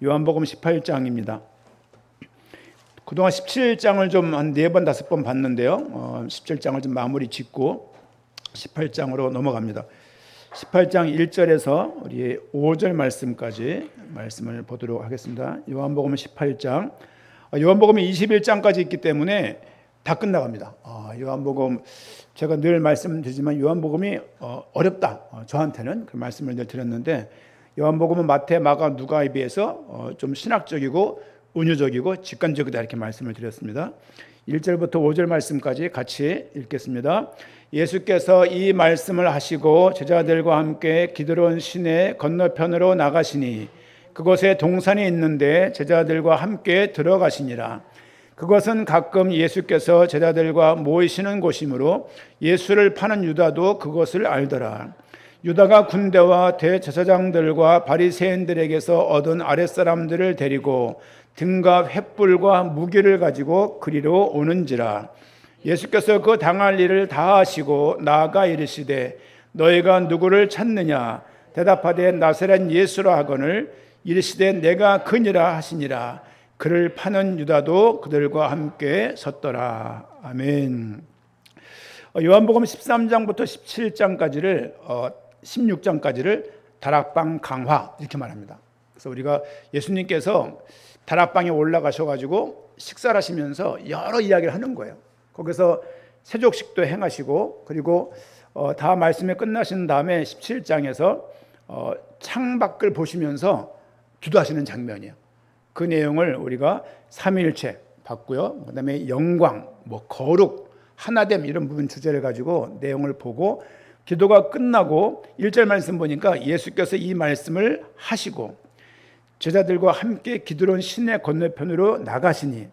요한복음 18장입니다. 그동안 17장을 좀 한 4번, 5번 봤는데요. 17장을 좀 마무리 짓고 18장으로 넘어갑니다. 18장 1절에서 우리 5절 말씀까지 말씀을 보도록 하겠습니다. 요한복음 18장. 요한복음이 21장까지 있기 때문에 다 끝나갑니다. 요한복음 제가 늘 말씀드리지만 요한복음이 어렵다. 저한테는 그 말씀을 늘 드렸는데 요한복음은 마태, 마가, 누가에 비해서 좀 신학적이고 은유적이고 직관적이다 이렇게 말씀을 드렸습니다. 1절부터 5절 말씀까지 같이 읽겠습니다. 예수께서 이 말씀을 하시고 제자들과 함께 기드론 시내 건너편으로 나가시니 그곳에 동산이 있는데 제자들과 함께 들어가시니라. 그것은 가끔 예수께서 제자들과 모이시는 곳이므로 예수를 파는 유다도 그것을 알더라. 유다가 군대와 대제사장들과 바리새인들에게서 얻은 아랫사람들을 데리고 등과 횃불과 무기를 가지고 그리로 오는지라. 예수께서 그 당할 일을 다 하시고 나아가 이르시되 너희가 누구를 찾느냐 대답하되 나사렛 예수라 하거늘 이르시되 내가 그니라 하시니라. 그를 파는 유다도 그들과 함께 섰더라. 아멘. 요한복음 13장부터 17장까지를 16장까지를 다락방 강화 이렇게 말합니다. 그래서 우리가 예수님께서 다락방에 올라가셔가지고 식사를 하시면서 여러 이야기를 하는 거예요. 거기서 세족식도 행하시고 그리고 다 말씀이 끝나신 다음에 17장에서 창밖을 보시면서 기도하시는 장면이에요. 그 내용을 우리가 삼위일체 봤고요. 그다음에 영광, 거룩, 하나됨 이런 부분 주제를 가지고 내용을 보고 기도가 끝나고 1절 말씀 보니까 예수께서 이 말씀을 하시고 제자들과 함께 기드론 시내 건너편으로 나가시니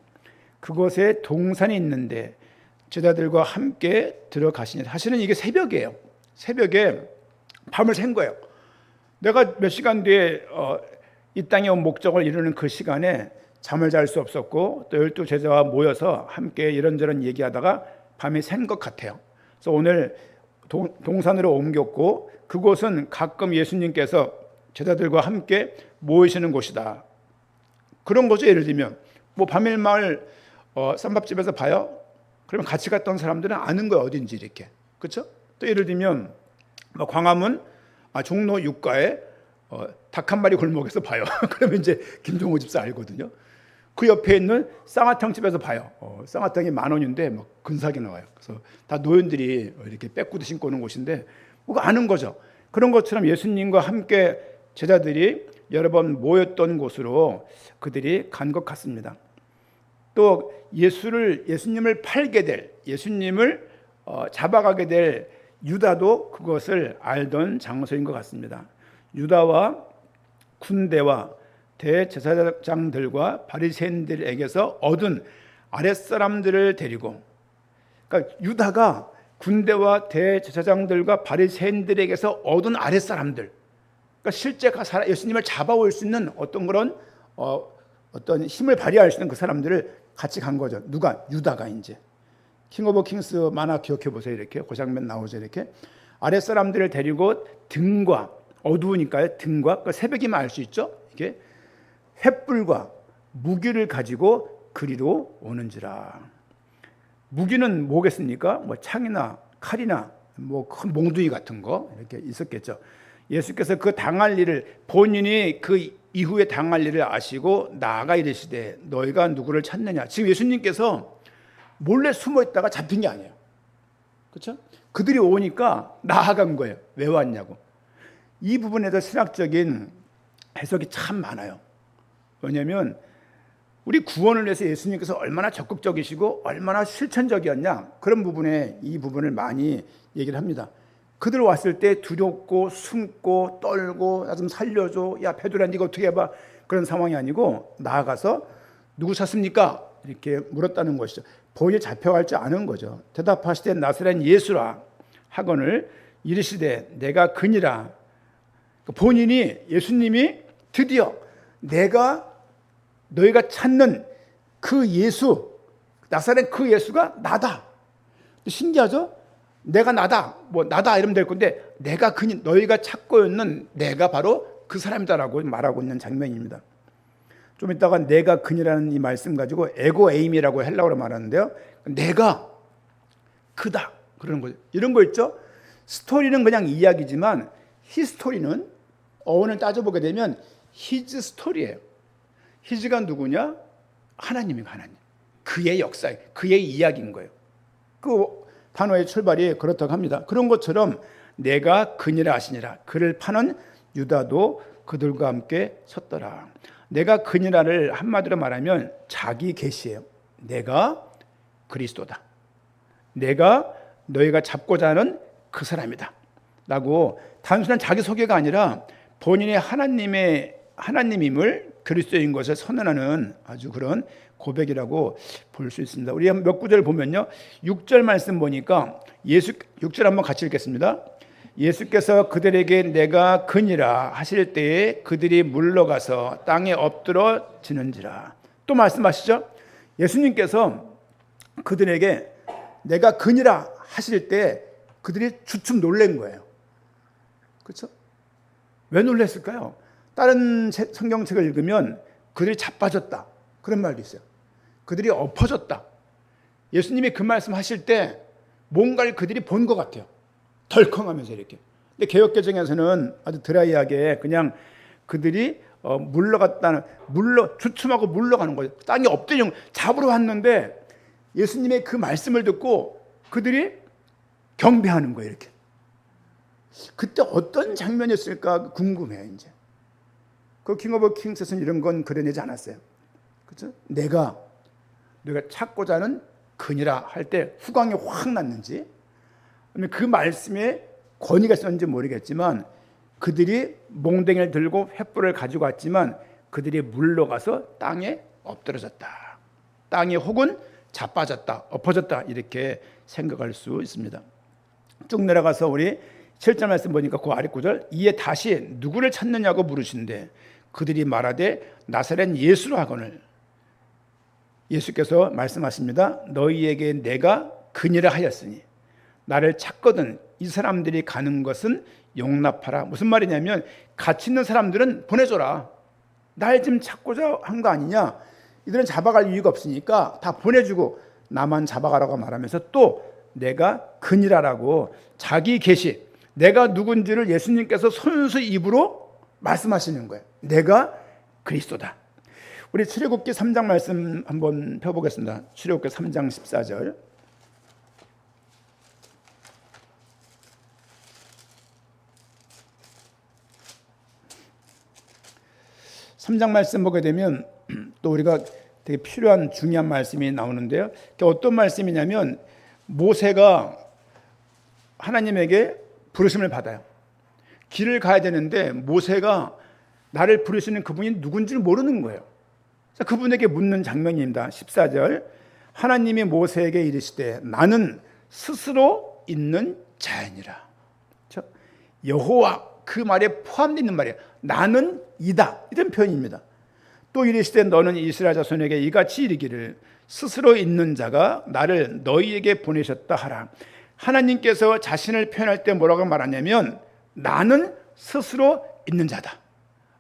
그곳에 동산이 있는데 제자들과 함께 들어가시니. 사실은 이게 새벽이에요. 새벽에 밤을 샌 거예요. 내가 몇 시간 뒤에 이 땅에 온 목적을 이루는 그 시간에 잠을 잘 수 없었고 또 12 제자와 모여서 함께 이런저런 얘기하다가 밤이 샌 것 같아요. 그래서 오늘 동산으로 옮겼고 그곳은 가끔 예수님께서 제자들과 함께 모이시는 곳이다. 그런 거죠. 예를 들면 밤일마을 쌈밥집에서 봐요. 그러면 같이 갔던 사람들은 아는 거예요. 어딘지 이렇게. 그렇죠? 또 예를 들면 광화문 종로 6가에 닭 한 마리 골목에서 봐요. 그러면 이제 김종호 집사 알거든요. 그 옆에 있는 쌍화탕 집에서 봐요. 쌍화탕이 10,000원인데 근사하게 나와요. 그래서 다 노인들이 이렇게 빼꾸도 신고 오는 곳인데 아는 거죠. 그런 것처럼 예수님과 함께 제자들이 여러 번 모였던 곳으로 그들이 간 것 같습니다. 또 예수님을 팔게 될, 예수님을 잡아가게 될 유다도 그것을 알던 장소인 것 같습니다. 유다와 군대와 대제사장들과 바리새인들에게서 얻은 아랫사람들을 데리고, 그러니까 유다가 군대와 대제사장들과 바리새인들에게서 얻은 아랫사람들, 그러니까 실제 예수님을 잡아올 수 있는 어떤 그런 어떤 힘을 발휘할 수 있는 그 사람들을 같이 간 거죠. 누가? 유다가 이제 킹 오브 킹스 만화 기억해 보세요. 이렇게 고장면 나오죠. 이렇게 아랫사람들을 데리고 등과 어두우니까요. 등과 그러니까 새벽이면 알 수 있죠. 이게 횃불과 무기를 가지고 그리로 오는지라. 무기는 뭐겠습니까? 창이나 칼이나 큰 몽둥이 같은 거 이렇게 있었겠죠. 예수께서 그 당할 일을 본인이 그 이후에 당할 일을 아시고 나아가 이르시되 너희가 누구를 찾느냐. 지금 예수님께서 몰래 숨어 있다가 잡힌 게 아니에요. 그렇죠? 그들이 오니까 나아간 거예요. 왜 왔냐고. 이 부분에서 신학적인 해석이 참 많아요. 왜냐하면 우리 구원을 위해서 예수님께서 얼마나 적극적이시고 얼마나 실천적이었냐 그런 부분에 이 부분을 많이 얘기를 합니다. 그들 왔을 때 두렵고 숨고 떨고 나 좀 살려줘. 야 베드로야 네가 어떻게 해봐. 그런 상황이 아니고 나아가서 누구 찾습니까? 이렇게 물었다는 것이죠. 본인이 잡혀갈 줄 아는 거죠. 대답하시되 나사렛 예수라 하거늘 이르시되 내가 그니라. 본인이 예수님이 드디어 너희가 찾는 그 예수 나사렛 그 예수가 나다. 신기하죠? 내가 나다. 나다 이러면 될 건데 너희가 찾고 있는 내가 바로 그 사람이다라고 말하고 있는 장면입니다. 좀 이따가 내가 그니라는 이 말씀 가지고 에고에임이라고 헬라어로 말하는데요. 내가 그다 그러는 거죠. 이런 거 있죠. 스토리는 그냥 이야기지만 히스토리는 어원을 따져보게 되면 히즈 스토리예요. 히즈가 누구냐? 하나님이고 하나님. 그의 역사, 그의 이야기인 거예요. 그 단어의 출발이 그렇다고 합니다. 그런 것처럼 내가 그니라 하시니라. 그를 파는 유다도 그들과 함께 섰더라. 내가 그니라를 한마디로 말하면 자기 계시예요. 내가 그리스도다. 내가 너희가 잡고자 하는 그 사람이다 라고 단순한 자기소개가 아니라 본인의 하나님임을 그리스도인 것을 선언하는 아주 그런 고백이라고 볼 수 있습니다. 우리 몇 구절 보면요, 6절 말씀 보니까 6절 한번 같이 읽겠습니다. 예수께서 그들에게 내가 그니라 하실 때에 그들이 물러가서 땅에 엎드러지는지라. 또 말씀하시죠. 예수님께서 그들에게 내가 그니라 하실 때 그들이 주춤 놀란 거예요. 그렇죠? 왜 놀랐을까요? 다른 성경책을 읽으면 그들이 자빠졌다 그런 말도 있어요. 그들이 엎어졌다. 예수님이 그 말씀 하실 때 뭔가를 그들이 본 것 같아요. 덜컹하면서 이렇게. 근데 개역개정에서는 아주 드라이하게 그냥 그들이 주춤하고 물러가는 거예요. 땅에 엎드려 잡으러 왔는데 예수님의 그 말씀을 듣고 그들이 경배하는 거예요. 이렇게. 그때 어떤 장면이었을까 궁금해요. 이제 그 킹 오브 킹스에서는 이런 건 그려내지 않았어요. 그렇죠? 내가 찾고자 하는 그니라 할 때 후광이 확 났는지, 그 말씀에 권위가 있었는지 모르겠지만 그들이 몽댕이를 들고 횃불을 가지고 왔지만 그들이 물러가서 땅에 엎드러졌다. 땅에 혹은 자빠졌다, 엎어졌다 이렇게 생각할 수 있습니다. 쭉 내려가서 우리 7절 말씀 보니까 그 아래 구절, 이에 다시 누구를 찾느냐고 물으신대 그들이 말하되 나사렛 예수로 하거늘. 예수께서 말씀하십니다. 너희에게 내가 그니라 하였으니 나를 찾거든 이 사람들이 가는 것은 용납하라. 무슨 말이냐면 가치 있는 사람들은 보내줘라. 날 지금 찾고자 한 거 아니냐. 이들은 잡아갈 이유가 없으니까 다 보내주고 나만 잡아가라고 말하면서 또 내가 그니라라고 자기 계시, 내가 누군지를 예수님께서 손수 입으로 말씀하시는 거예요. 내가 그리스도다. 우리 출애굽기 3장 말씀 한번 펴보겠습니다. 출애굽기 3장 14절. 3장 말씀 보게 되면 또 우리가 되게 필요한 중요한 말씀이 나오는데요. 어떤 말씀이냐면 모세가 하나님에게 부르심을 받아요. 길을 가야 되는데 모세가 나를 부르시는 그분이 누군지를 모르는 거예요. 그래서 그분에게 묻는 장면입니다. 14절. 하나님이 모세에게 이르시되 나는 스스로 있는 자이니라. 여호와 그 말에 포함되어 있는 말이에요. 나는 이다. 이런 표현입니다. 또 이르시되 너는 이스라엘 자손에게 이같이 이르기를 스스로 있는 자가 나를 너희에게 보내셨다 하라. 하나님께서 자신을 표현할 때 뭐라고 말하냐면 나는 스스로 있는 자다.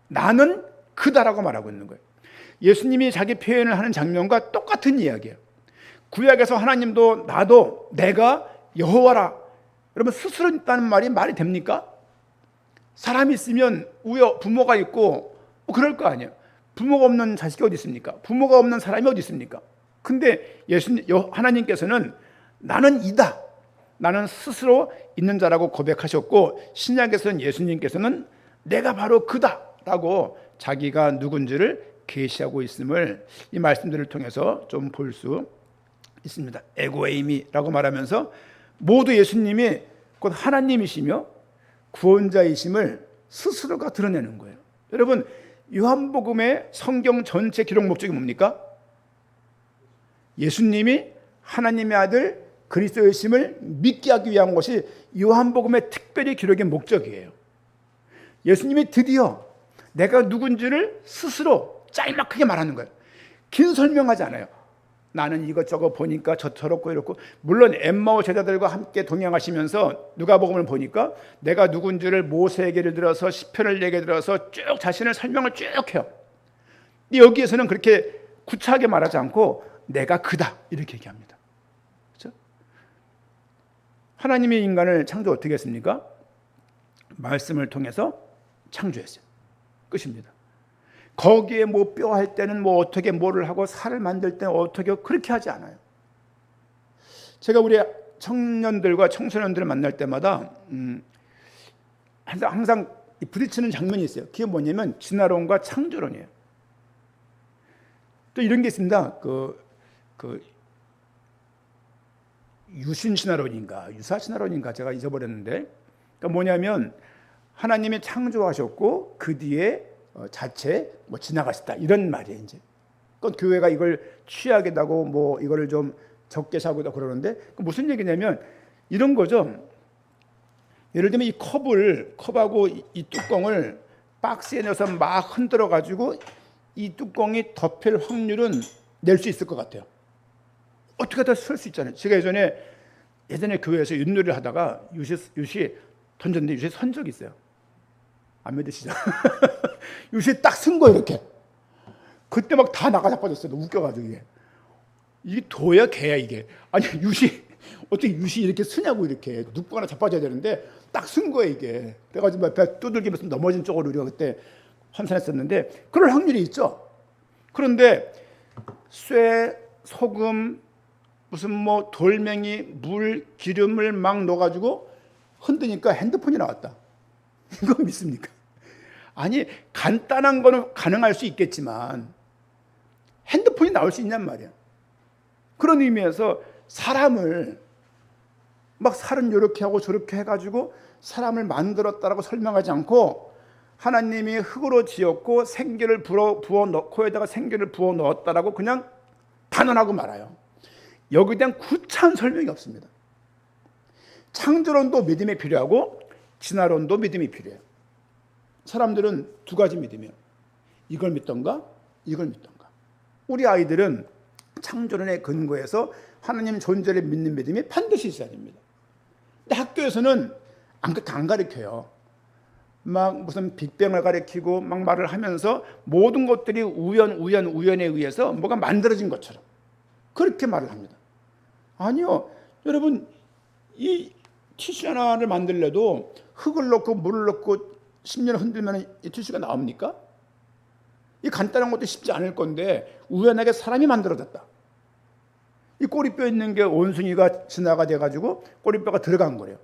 나는 그다라고 말하고 있는 거예요. 예수님이 자기 표현을 하는 장면과 똑같은 이야기예요. 구약에서 하나님도 나도 내가 여호와라. 여러분 스스로 있다는 말이 됩니까? 사람이 있으면 부모가 있고 그럴 거 아니에요. 부모가 없는 자식이 어디 있습니까? 부모가 없는 사람이 어디 있습니까? 근데 하나님께서는 나는 이다. 나는 스스로 있는 자라고 고백하셨고 신약에서는 예수님께서는 내가 바로 그다라고 자기가 누군지를 계시하고 있음을 이 말씀들을 통해서 좀 볼 수 있습니다. 에고에이미라고 말하면서 모두 예수님이 곧 하나님이시며 구원자이심을 스스로가 드러내는 거예요. 여러분 요한복음의 성경 전체 기록 목적이 뭡니까? 예수님이 하나님의 아들 그리스도이심을 믿게 하기 위한 것이 요한복음의 특별히 기록의 목적이에요. 예수님이 드디어 내가 누군지를 스스로 짤막하게 말하는 거예요. 긴 설명하지 않아요. 나는 이것저것 보니까 저렇고 이렇고. 물론 엠마오 제자들과 함께 동행하시면서 누가복음을 보니까 내가 누군지를 모세 얘기를 들어서 시편을 얘기 들어서 쭉 자신을 설명을 쭉 해요. 근데 여기에서는 그렇게 구차하게 말하지 않고 내가 그다 이렇게 얘기합니다. 그렇죠? 하나님의 인간을 창조 어떻게 했습니까? 말씀을 통해서 창조했어요. 끝입니다. 거기에 뭐 뼈 할 때는 뭐 어떻게 뭐를 하고 살을 만들 때는 어떻게 그렇게 하지 않아요. 제가 우리 청년들과 청소년들을 만날 때마다 항상 부딪히는 장면이 있어요. 그게 뭐냐면 진화론과 창조론이에요. 또 이런 게 있습니다. 유신 진화론인가 유사 진화론인가 제가 잊어버렸는데, 그러니까 뭐냐면 하나님이 창조하셨고 그 뒤에 자체 뭐 지나가셨다 이런 말이에요. 이제 그건 교회가 이걸 취하게다고 뭐 이거를 좀 적게 사고다 그러는데 무슨 얘기냐면 이런 거죠. 예를 들면 이 컵하고 이 뚜껑을 박스에 넣어서 막 흔들어 가지고 이 뚜껑이 덮일 확률은 낼 수 있을 것 같아요. 어떻게 하다 쓸 수 있잖아요. 제가 예전에 교회에서 윷놀이를 하다가 유시 던졌는데 유시에 선 적이 있어요. 안 믿으시죠? 유시에 딱 쓴 거예요. 이렇게. 그때 막 다 나가 자빠졌어요. 웃겨가지고 이게 도야 개야 이게. 아니 어떻게 유시 이렇게 쓰냐고 이렇게 눕고 하나 자빠져야 되는데 딱 쓴 거예요 이게. 그래가지고 배 두들기면서 넘어진 쪽으로 우리가 그때 환산했었는데 그럴 확률이 있죠. 그런데 쇠, 소금, 무슨 뭐 돌멩이, 물, 기름을 막 넣어가지고 흔드니까 핸드폰이 나왔다. 이거 믿습니까? 아니 간단한 거는 가능할 수 있겠지만 핸드폰이 나올 수 있냔 말이야. 그런 의미에서 사람을 막 살은 이렇게 하고 저렇게 해가지고 사람을 만들었다라고 설명하지 않고 하나님이 흙으로 지었고 생기를 코에다가 생기를 부어 넣었다라고 그냥 단언하고 말아요. 여기에 대한 구차한 설명이 없습니다. 창조론도 믿음이 필요하고 진화론도 믿음이 필요해요. 사람들은 두 가지 믿음이에요. 이걸 믿던가 이걸 믿던가. 우리 아이들은 창조론의 근거에서 하나님 존재를 믿는 믿음이 반드시 있어야 됩니다. 근데 학교에서는 안 가르쳐요. 막 무슨 빅뱅을 가르치고 막 말을 하면서 모든 것들이 우연에 의해서 뭐가 만들어진 것처럼 그렇게 말을 합니다. 아니요. 여러분 이 티슈 하나를 만들려도 흙을 넣고 물을 넣고 10년 흔들면 이 티슈가 나옵니까? 이 간단한 것도 쉽지 않을 건데 우연하게 사람이 만들어졌다. 이 꼬리뼈 있는 게 원숭이가 진화가 돼가지고 꼬리뼈가 들어간 거래요.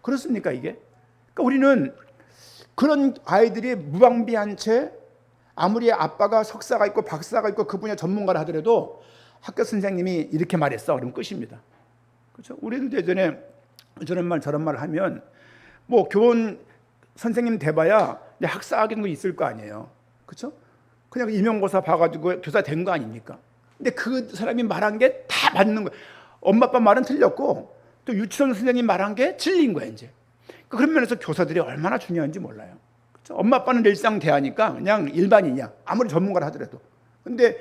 그렇습니까 이게? 그러니까 우리는 그런 아이들이 무방비한 채 아무리 아빠가 석사가 있고 박사가 있고 그 분야 전문가를 하더라도 학교 선생님이 이렇게 말했어 그러면 끝입니다. 그렇죠? 우리도 예전에 저런 말 하면 뭐 교원 선생님 돼봐야 학사 학위는 있을 거 아니에요. 그렇죠? 그냥 임용고사 봐가지고 교사 된 거 아닙니까? 근데 그 사람이 말한 게 다 맞는 거예요. 엄마 아빠 말은 틀렸고 또 유치원 선생님 말한 게 진리인 거예요 이제. 그런 면에서 교사들이 얼마나 중요한지 몰라요. 그렇죠? 엄마 아빠는 일상 대하니까 그냥 일반인이야. 아무리 전문가를 하더라도. 근데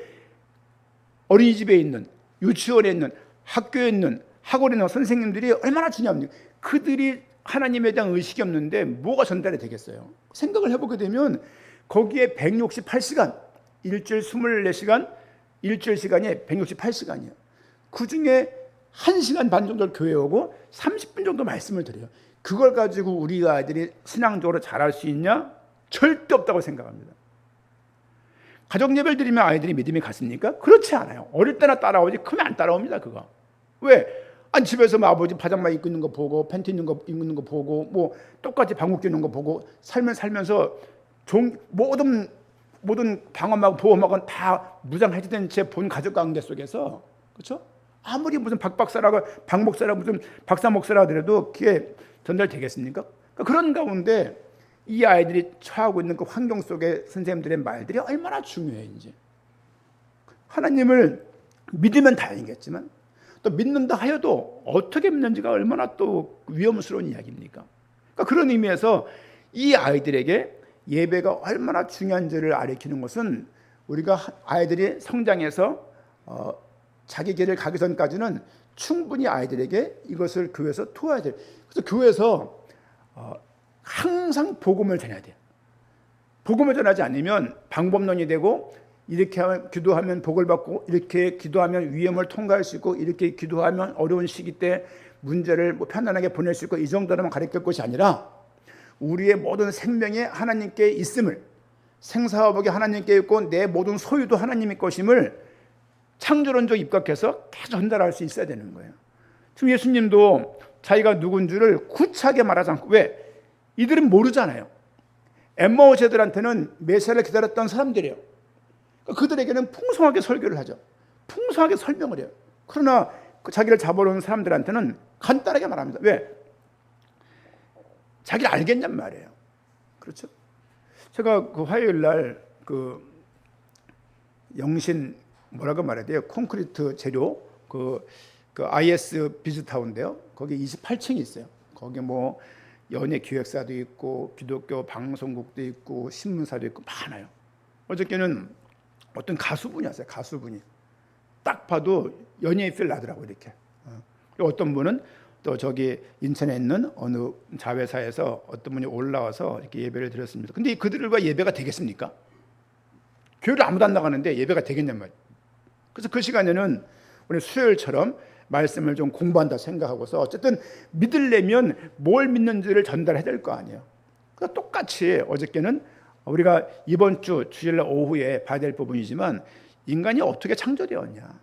어린이집에 있는, 유치원에 있는, 학교에 있는, 학원에 있는 선생님들이 얼마나 중요합니까? 그들이 하나님에 대한 의식이 없는데 뭐가 전달이 되겠어요? 생각을 해보게 되면 거기에 168시간, 일주일 24시간, 일주일 시간이 168시간이에요. 그중에 1시간 반 정도를 교회에 오고 30분 정도 말씀을 드려요. 그걸 가지고 우리 아이들이 신앙적으로 잘할 수 있냐? 절대 없다고 생각합니다. 가족 예배를 드리면 아이들이 믿음이 갔습니까? 그렇지 않아요. 어릴 때나 따라오지 크면 안 따라옵니다. 그거. 왜? 아니 집에서 뭐 아버지 파장마 입고 있는 거 보고 팬티 입는 거 보고 뭐 똑같이 방귀 뀌는 거 보고 살면서 모든 방어막 보호막은 다 무장 해제된 채 본 가족 관계 속에서 그렇죠? 아무리 무슨 박 목사라 무슨 박사 목사라 하더라도 그게 전달되겠습니까? 그러니까 그런 가운데 이 아이들이 처하고 있는 그 환경 속에 선생님들의 말들이 얼마나 중요해인지. 하나님을 믿으면 다행이겠지만 또 믿는다 하여도 어떻게 믿는지가 얼마나 또 위험스러운 이야기입니까? 그러니까 그런 의미에서 이 아이들에게 예배가 얼마나 중요한지를 가르치는 것은 우리가 아이들이 성장해서 자기 길을 가기 전까지는 충분히 아이들에게 이것을 교회에서 투어야 돼요. 그래서 교회에서 항상 복음을 전해야 돼요. 복음을 전하지 않으면 방법론이 되고 이렇게 기도하면 복을 받고, 이렇게 기도하면 위험을 통과할 수 있고, 이렇게 기도하면 어려운 시기 때 문제를 편안하게 보낼 수 있고, 이 정도로만 가르칠 것이 아니라 우리의 모든 생명에 하나님께 있음을, 생사화복이 하나님께 있고 내 모든 소유도 하나님의 것임을 창조론적 입각해서 계속 전달할 수 있어야 되는 거예요. 지금 예수님도 자기가 누군 줄을 구차하게 말하지 않고, 왜? 이들은 모르잖아요. 엠마오스 애들한테는 메시아를 기다렸던 사람들이에요. 그들에게는 풍성하게 설교를 하죠. 풍성하게 설명을 해요. 그러나 자기를 잡아놓은 사람들한테는 간단하게 말합니다. 왜? 자기를 알겠냔 말이에요. 그렇죠? 제가 그 화요일 날 그 영신 뭐라고 말해야 돼요? 콘크리트 재료 그 IS 비즈타운인데요. 거기 28층이 있어요. 거기 뭐 연예 기획사도 있고 기독교 방송국도 있고 신문사도 있고 많아요. 어저께는 어떤 가수분이 왔어요. 가수분이 딱 봐도 연예인 필 나더라고 이렇게. 어떤 분은 또 저기 인천에 있는 어느 자회사에서 어떤 분이 올라와서 이렇게 예배를 드렸습니다. 근데 그들과 예배가 되겠습니까? 교회를 아무도 안 나가는데 예배가 되겠냔 말이에요. 그래서 그 시간에는 우리 수요일처럼 말씀을 좀 공부한다 생각하고서 어쨌든 믿으려면 뭘 믿는지를 전달해야 될 거 아니에요. 그러니까 똑같이 어저께는 우리가 이번 주 주일날 오후에 봐야 될 부분이지만, 인간이 어떻게 창조되었냐,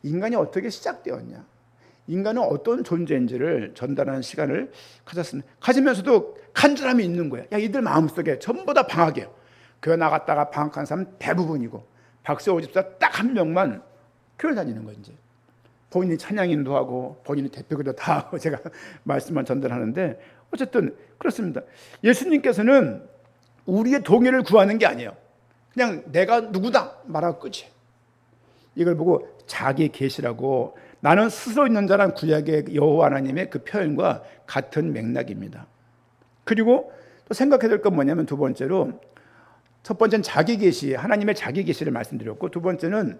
인간이 어떻게 시작되었냐, 인간은 어떤 존재인지를 전달하는 시간을 가졌습니다. 가지면서도 간절함이 있는 거예요. 야, 이들 마음속에 전부 다 방학이에요. 교회 나갔다가 방학한 사람 대부분이고, 박세호 집사 딱 한 명만 교회 다니는 거예요. 이제 본인이 찬양인도 하고 본인이 대표기도 다 하고 제가 말씀만 전달하는데, 어쨌든 그렇습니다. 예수님께서는 우리의 동의를 구하는 게 아니에요. 그냥 내가 누구다 말하고 끝이에요. 이걸 보고 자기 계시라고, 나는 스스로 있는 자란 구약의 여호와 하나님의 그 표현과 같은 맥락입니다. 그리고 또 생각해야 될 건 뭐냐면, 두 번째로, 첫 번째는 자기 계시, 하나님의 자기 계시를 말씀드렸고, 두 번째는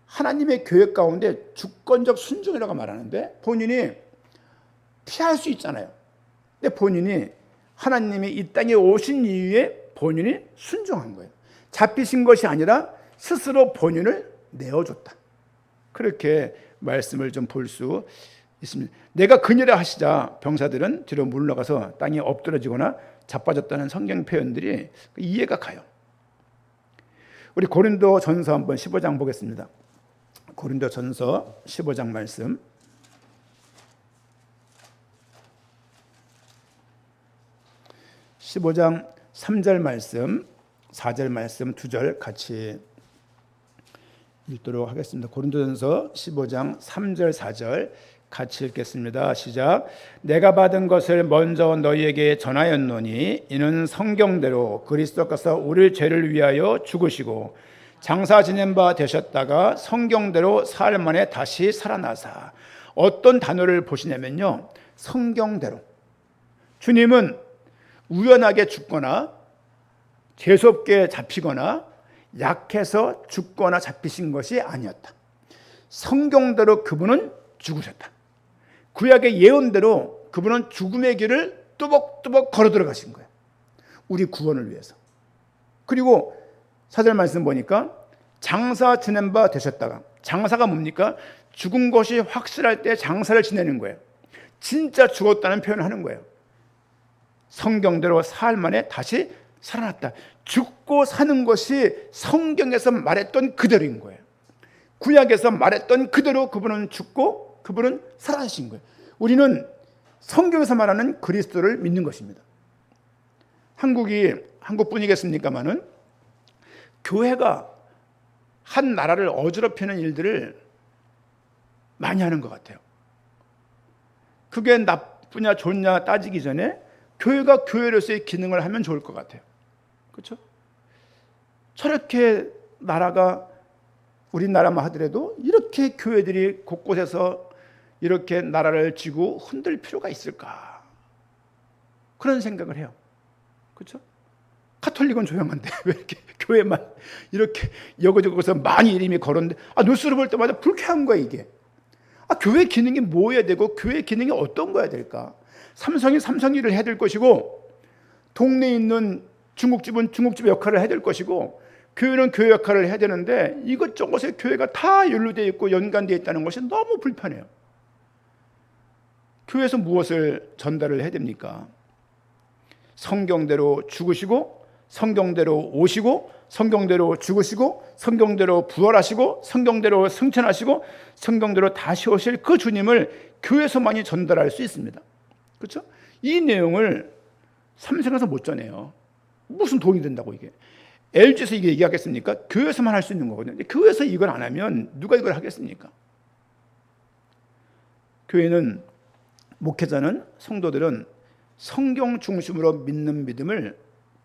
하나님의 계획 가운데 주권적 순종이라고 말하는데, 본인이 피할 수 있잖아요. 근데 본인이 하나님이 이 땅에 오신 이유에 본인이 순종한 거예요. 잡히신 것이 아니라 스스로 본인을 내어줬다. 그렇게 말씀을 좀 볼 수 있습니다. 내가 그녀라 하시자 병사들은 뒤로 물러가서 땅에 엎드러지거나 자빠졌다는 성경 표현들이 이해가 가요. 우리 고린도 전서 한번 15장 보겠습니다. 고린도 전서 15장 말씀. 15장 3절 말씀, 4절 말씀, 2절 같이 읽도록 하겠습니다. 고린도전서 15장 3절 4절 같이 읽겠습니다. 시작. 내가 받은 것을 먼저 너희에게 전하였노니 이는 성경대로 그리스도께서 우리 죄를 위하여 죽으시고 장사 지낸 바 되셨다가 성경대로 사흘 만에 다시 살아나사. 어떤 단어를 보시냐면요, 성경대로. 주님은 우연하게 죽거나 재수없게 잡히거나 약해서 죽거나 잡히신 것이 아니었다. 성경대로 그분은 죽으셨다. 구약의 예언대로 그분은 죽음의 길을 뚜벅뚜벅 걸어 들어가신 거예요. 우리 구원을 위해서. 그리고 4절 말씀 보니까 장사 지낸 바 되셨다가, 장사가 뭡니까? 죽은 것이 확실할 때 장사를 지내는 거예요. 진짜 죽었다는 표현을 하는 거예요. 성경대로 사흘 만에 다시 살아났다. 죽고 사는 것이 성경에서 말했던 그대로인 거예요. 구약에서 말했던 그대로 그분은 죽고 그분은 살아나신 거예요. 우리는 성경에서 말하는 그리스도를 믿는 것입니다. 한국이 한국뿐이겠습니까마는 교회가 한 나라를 어지럽히는 일들을 많이 하는 것 같아요. 그게 나쁘냐 좋냐 따지기 전에 교회가 교회로서의 기능을 하면 좋을 것 같아요. 그렇죠? 저렇게 나라가 우리나라만 하더라도 이렇게 교회들이 곳곳에서 이렇게 나라를 쥐고 흔들 필요가 있을까? 그런 생각을 해요. 그렇죠? 카톨릭은 조용한데 왜 이렇게 교회만 이렇게 여기저기서 많이 이름이 거론데, 뉴스를 볼 때마다 불쾌한 거야 이게. 교회 기능이 뭐여야 되고 교회 기능이 어떤 거야 될까? 삼성이 삼성 일을 해야 될 것이고, 동네에 있는 중국집은 중국집 역할을 해야 될 것이고, 교회는 교회 역할을 해야 되는데 이것저것에 교회가 다 연루되어 있고 연관되어 있다는 것이 너무 불편해요. 교회에서 무엇을 전달을 해야 됩니까? 성경대로 죽으시고 성경대로 오시고 성경대로 죽으시고 성경대로 부활하시고 성경대로 승천하시고 성경대로 다시 오실 그 주님을 교회에서만이 전달할 수 있습니다. 그렇죠? 이 내용을 삼생에서 못 전해요. 무슨 도움이 된다고 이게. LG에서 이게 얘기하겠습니까? 교회에서만 할 수 있는 거거든요. 근데 교회에서 이걸 안 하면 누가 이걸 하겠습니까? 교회는, 목회자는, 성도들은 성경 중심으로 믿는 믿음을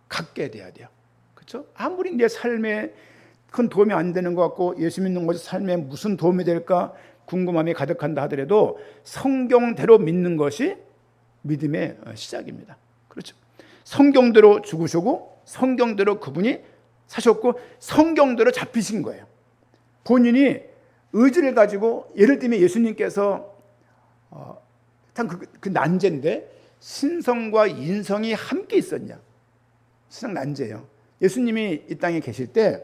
갖게 돼야 돼요. 그렇죠? 아무리 내 삶에 큰 도움이 안 되는 것 같고 예수 믿는 것이 삶에 무슨 도움이 될까 궁금함이 가득한다 하더라도 성경대로 믿는 것이 믿음의 시작입니다. 그렇죠? 성경대로 죽으시고 성경대로 그분이 사셨고 성경대로 잡히신 거예요. 본인이 의지를 가지고, 예를 들면 예수님께서 참 그 난제인데 신성과 인성이 함께 있었냐? 신성 난제예요. 예수님이 이 땅에 계실 때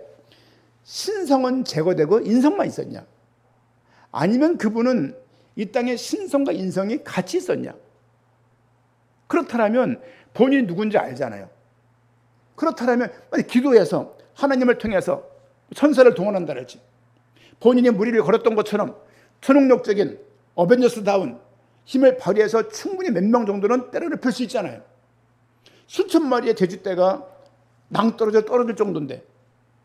신성은 제거되고 인성만 있었냐? 아니면 그분은 이 땅에 신성과 인성이 같이 있었냐? 그렇다면 본인이 누군지 알잖아요. 그렇다면 기도해서 하나님을 통해서 천사를 동원한다랄지, 본인이 무리를 걸었던 것처럼 초능력적인 어벤져스다운 힘을 발휘해서 충분히 몇 명 정도는 때려눕힐 수 있잖아요. 수천 마리의 돼지떼가 낭떠러져 떨어질 정도인데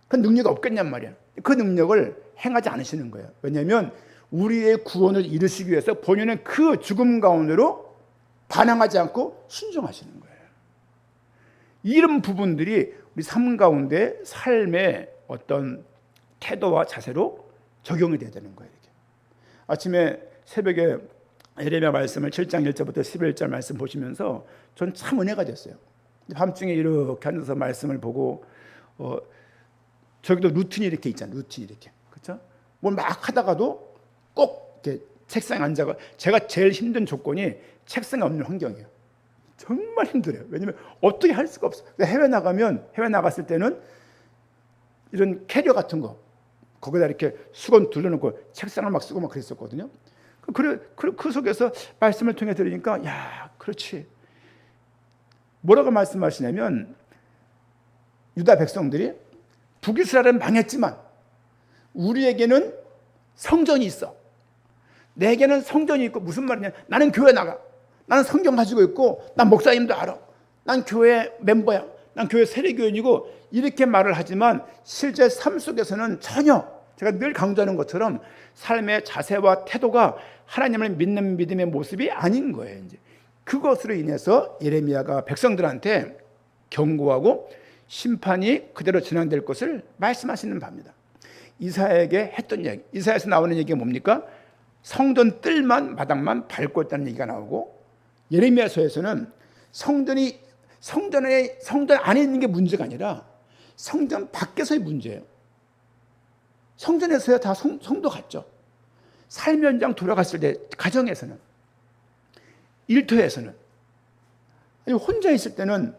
그 능력이 없겠냔 말이야. 그 능력을 행하지 않으시는 거예요. 왜냐하면 우리의 구원을 이루시기 위해서 본인은 그 죽음 가운데로 반항하지 않고 순종하시는 거예요. 이런 부분들이 우리 삶 가운데 삶의 어떤 태도와 자세로 적용이 돼야 되는 거예요. 이렇게. 아침에 새벽에 예레미야 말씀을 7장 1절부터 11절 말씀 보시면서 전 참 은혜가 됐어요. 밤중에 이렇게 앉아서 말씀을 보고 저기도 루틴이 이렇게 있잖아요. 루틴이 이렇게. 그렇죠? 뭘 막 하다가도 꼭 이렇게 책상에 앉아가, 제가 제일 힘든 조건이 책상에 없는 환경이에요. 정말 힘들어요. 왜냐면 어떻게 할 수가 없어요. 해외 나갔을 때는 이런 캐리어 같은 거 거기다 이렇게 수건 둘러놓고 책상을 막 쓰고 막 그랬었거든요. 그 속에서 말씀을 통해 들으니까, 야, 그렇지. 뭐라고 말씀하시냐면, 유다 백성들이 북이스라엘은 망했지만 우리에게는 성전이 있어. 내게는 성전이 있고, 무슨 말이냐? 나는 교회 나가. 나는 성경 가지고 있고, 난 목사님도 알아. 난 교회 멤버야. 난 교회 세례교인이고, 이렇게 말을 하지만 실제 삶 속에서는 전혀, 제가 늘 강조하는 것처럼 삶의 자세와 태도가 하나님을 믿는 믿음의 모습이 아닌 거예요. 이제 그것으로 인해서 예레미야가 백성들한테 경고하고 심판이 그대로 진행될 것을 말씀하시는 바입니다. 이사야에게 했던 이야기, 이사야에서 나오는 얘기가 뭡니까? 성전 뜰만 바닥만 밟고 있다는 얘기가 나오고, 예레미야서에서는 성전 안에 있는 게 문제가 아니라 성전 밖에서의 문제예요. 성전에서야 다 성도 같죠. 삶 현장 돌아갔을 때, 가정에서는, 일터에서는, 혼자 있을 때는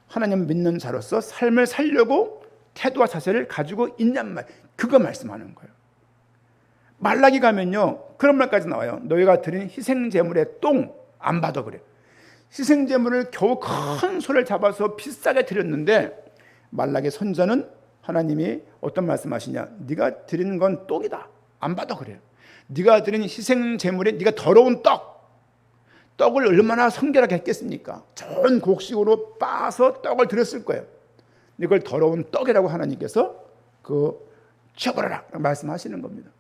하나님 믿는 자로서 삶을 살려고 태도와 자세를 가지고 있냔 말, 그거 말씀하는 거예요. 말라기 가면요, 그런 말까지 나와요. 너희가 드린 희생제물의 똥 안 받아 그래요. 희생제물을 겨우 큰 소를 잡아서 비싸게 드렸는데, 말라기 선자는 하나님이 어떤 말씀하시냐? 네가 드리는 건 똥이다, 안 받아 그래요. 네가 드린 희생제물에 네가 더러운 떡을 얼마나 성결하게 했겠습니까? 좋은 곡식으로 빻아서 떡을 드렸을 거예요. 이걸 더러운 떡이라고 하나님께서 치워버려라 말씀하시는 겁니다.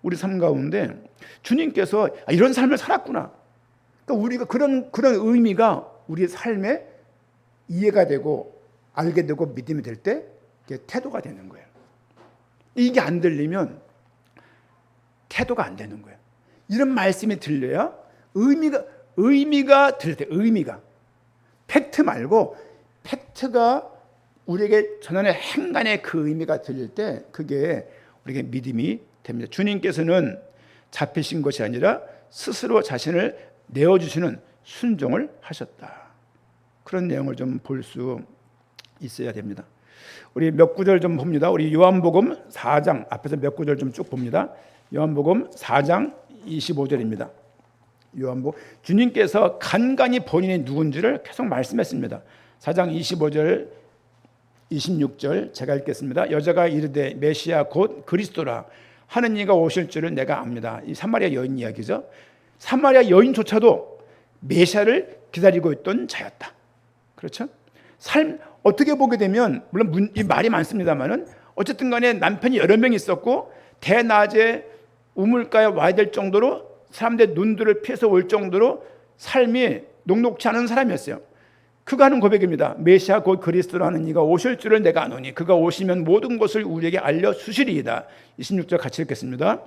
우리 삶 가운데 주님께서 이런 삶을 살았구나, 그러니까 우리가 그런 의미가 우리의 삶에 이해가 되고 알게 되고 믿음이 될 때 태도가 되는 거예요. 이게 안 들리면 태도가 안 되는 거예요. 이런 말씀이 들려야 의미가 들릴 때, 의미가 팩트 말고 팩트가 우리에게 전하는 행간의 그 의미가 들릴 때 그게 우리에게 믿음이 됩니다. 주님께서는 잡히신 것이 아니라 스스로 자신을 내어주시는 순종을 하셨다. 그런 내용을 좀 볼 수 있어야 됩니다. 우리 몇 구절 좀 봅니다. 우리 요한복음 4장 앞에서 몇 구절 좀 쭉 봅니다. 요한복음 4장 25절입니다. 요한복음 주님께서 간간히 본인이 누군지를 계속 말씀했습니다. 4장 25절 26절 제가 읽겠습니다. 여자가 이르되 메시아 곧 그리스도라 하는 이가 오실 줄을 내가 압니다. 이 사마리아 여인 이야기죠. 사마리아 여인조차도 메시아를 기다리고 있던 자였다. 그렇죠? 삶 어떻게 보게 되면 물론 이 말이 많습니다만은 어쨌든 간에 남편이 여러 명 있었고 대낮에 우물가에 와야 될 정도로 사람들의 눈들을 피해서 올 정도로 삶이 녹록지 않은 사람이었어요. 그가 하는 고백입니다. 메시아 곧 그리스도라는 이가 오실 줄을 내가 아노니 그가 오시면 모든 것을 우리에게 알려주시리이다. 26절 같이 읽겠습니다.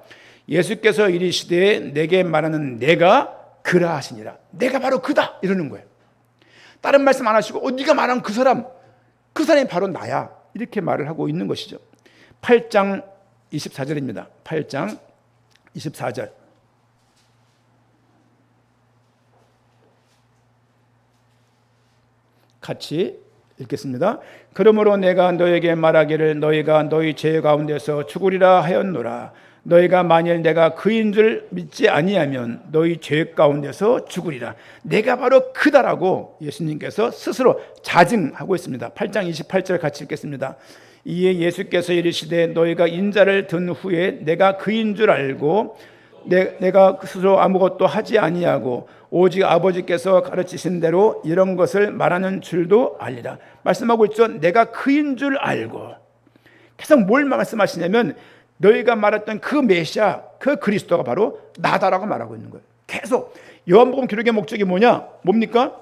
예수께서 이르시되 내게 말하는 내가 그라 하시니라. 내가 바로 그다 이러는 거예요. 다른 말씀 안 하시고 네가 말한 그 사람이 바로 나야 이렇게 말을 하고 있는 것이죠. 8장 24절입니다. 8장 24절 같이 읽겠습니다. 그러므로 내가 너에게 말하기를 너희가 너희 죄 가운데서 죽으리라 하였노라. 너희가 만일 내가 그인 줄 믿지 아니하면 너희 죄 가운데서 죽으리라. 내가 바로 그다라고 예수님께서 스스로 자증하고 있습니다. 8장 28절 같이 읽겠습니다. 이에 예수께서 이르시되 너희가 인자를 든 후에 내가 그인 줄 알고 내가 스스로 아무것도 하지 아니하고 오직 아버지께서 가르치신 대로 이런 것을 말하는 줄도 알리라. 말씀하고 있죠. 내가 그인 줄 알고. 계속 뭘 말씀하시냐면 너희가 말했던 그 메시아, 그 그리스도가 바로 나다라고 말하고 있는 거예요. 계속 요한복음 기록의 목적이 뭡니까?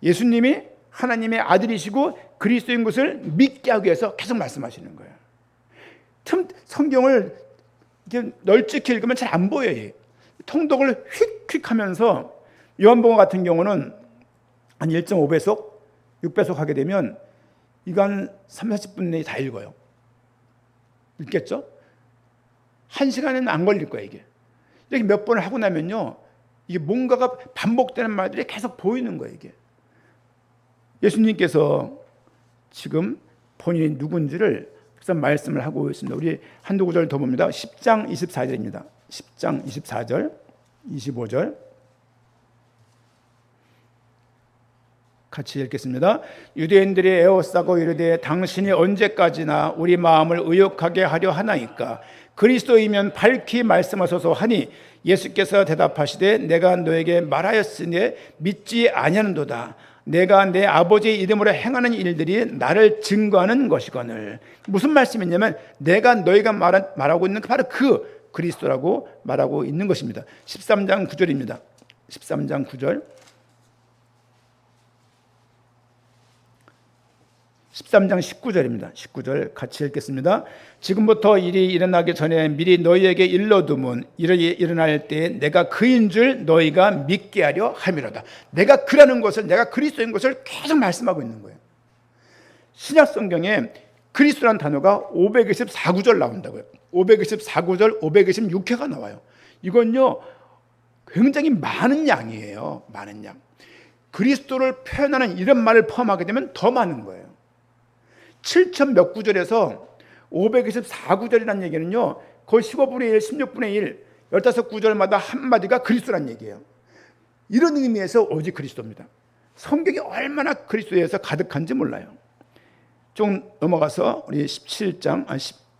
예수님이 하나님의 아들이시고 그리스도인 것을 믿게 하기 위해서 계속 말씀하시는 거예요. 성경을 널찍히 읽으면 잘 안 보여요. 통독을 휙휙 하면서 요한복음 같은 경우는 한 1.5배속, 6배속 하게 되면 이거 한 30-40분 내에 다 읽어요. 읽겠죠? 1시간은 안 걸릴 거예요, 이게. 이렇게 몇 번을 하고 나면요, 이게 뭔가가 반복되는 말들이 계속 보이는 거예요, 이게. 예수님께서 지금 본인이 누군지를 말씀을 하고 있습니다. 우리 한두 구절 더 봅니다. 10장 24절입니다. 10장 24절, 25절 같이 읽겠습니다. 유대인들이 에워싸고 이르되 당신이 언제까지나 우리 마음을 의욕하게 하려 하나이까 그리스도이면 밝히 말씀하소서 하니 예수께서 대답하시되 내가 너에게 말하였으니 믿지 아니하는도다. 내가 내 아버지의 이름으로 행하는 일들이 나를 증거하는 것이거늘. 무슨 말씀이냐면 내가 너희가 말하고 있는 바로 그 그리스도라고 말하고 있는 것입니다. 13장 9절입니다. 13장 9절 13장 19절입니다. 19절 같이 읽겠습니다. 지금부터 일이 일어나기 전에 미리 너희에게 일러두면 일이 일어날 때 내가 그인 줄 너희가 믿게 하려 함이로다. 내가 그라는 것을, 내가 그리스도인 것을 계속 말씀하고 있는 거예요. 신약 성경에 그리스도라는 단어가 524구절 나온다고요. 524구절, 526회가 나와요. 이건요 굉장히 많은 양이에요. 많은 양. 그리스도를 표현하는 이런 말을 포함하게 되면 더 많은 거예요. 7천 몇 구절에서 524구절이라는 얘기는요 거의 15분의 1, 16분의 1, 15구절마다 한마디가 그리스도라는 얘기예요. 이런 의미에서 오직 그리스도입니다. 성경이 얼마나 그리스도에서 가득한지 몰라요. 좀 넘어가서 우리 17장